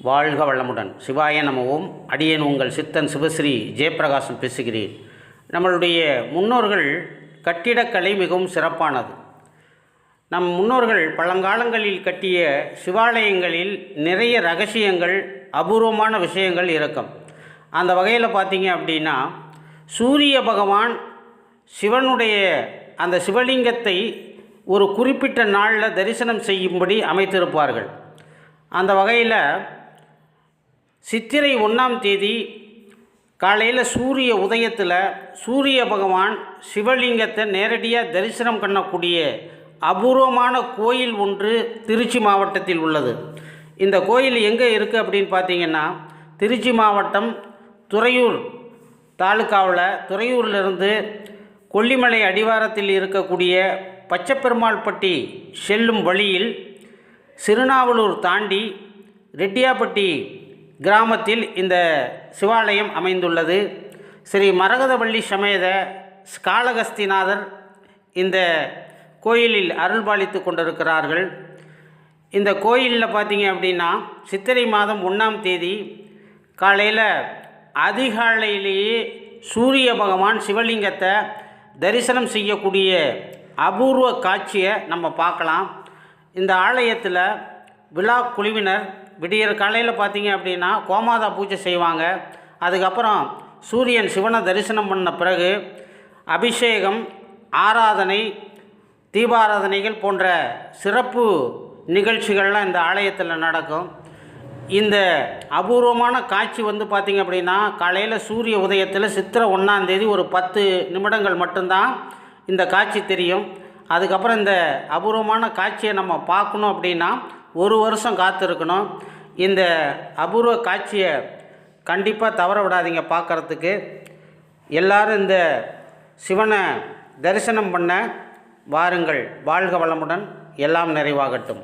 வாழ்க வளமுடன். சிவாய நமவும். அடியேன் உங்கள் சித்தன் சிவஸ்ரீ ஜெயப்பிரகாசம் பேசுகிறேன். நம்மளுடைய முன்னோர்கள் கட்டிடக்கலை மிகவும் சிறப்பானது. நம் முன்னோர்கள் பழங்காலங்களில் கட்டிய சிவாலயங்களில் நிறைய ரகசியங்கள், அபூர்வமான விஷயங்கள் இருக்கும். அந்த வகையில் பார்த்தீங்க அப்படின்னா, சூரிய பகவான் சிவனுடைய அந்த சிவலிங்கத்தை ஒரு குறிப்பிட்ட நாளில் தரிசனம் செய்யும்படி அமைத்திருப்பார்கள். அந்த வகையில் சித்திரை 1ஆம் தேதி காலையில் சூரிய உதயத்தில் சூரிய பகவான் சிவலிங்கத்தை நேரடியாக தரிசனம் பண்ணக்கூடிய அபூர்வமான கோயில் ஒன்று திருச்சி மாவட்டத்தில் உள்ளது. இந்த கோயில் எங்கே இருக்குது அப்படின்னு பார்த்தீங்கன்னா, திருச்சி மாவட்டம் துறையூர் தாலுக்காவில் துறையூரிலிருந்து கொல்லிமலை அடிவாரத்தில் இருக்கக்கூடிய பச்சைப்பெருமாள்பட்டி செல்லும் வழியில் சிறுநாவலூர் தாண்டி ரெட்டியாப்பட்டி கிராமத்தில் இந்த சிவாலயம் அமைந்துள்ளது. ஸ்ரீ மரகதவள்ளி சமேத காளகஸ்திநாதர் இந்த கோயிலில் அருள்பாலித்து கொண்டிருக்கிறார்கள். இந்த கோயிலில் பார்த்தீங்க அப்படின்னா, சித்திரை மாதம் 1ஆம் தேதி காலையில் அதிகாலையிலேயே சூரிய பகவான் சிவலிங்கத்தை தரிசனம் செய்யக்கூடிய அபூர்வ காட்சியை நம்ம பார்க்கலாம். இந்த ஆலயத்தில் விழா குழுவினர் விடியற் காலையில் பார்த்தீங்க அப்படின்னா கோமாதா பூஜை செய்வாங்க. அதுக்கப்புறம் சூரியன் சிவனை தரிசனம் பண்ண பிறகு அபிஷேகம், ஆராதனை, தீபாராதனைகள் போன்ற சிறப்பு நிகழ்ச்சிகள்லாம் இந்த ஆலயத்தில் நடக்கும். இந்த அபூர்வமான காட்சி பார்த்திங்க அப்படின்னா, காலையில் சூரிய உதயத்தில் சித்திரை 1ஆம் தேதி ஒரு 10 நிமிடங்கள் மட்டும்தான் இந்த காட்சி தெரியும். அதுக்கப்புறம் இந்த அபூர்வமான காட்சியை நம்ம பார்க்கணும் அப்படின்னா 1 வருஷம் காத்திருக்கணும். இந்த அபூர்வ காட்சியை கண்டிப்பாக தவற விடாதீங்க பார்க்குறதுக்கு. எல்லாரும் இந்த சிவனை தரிசனம் பண்ண வாருங்கள். வாழ்க வளமுடன். எல்லாம் நிறைவாகட்டும்.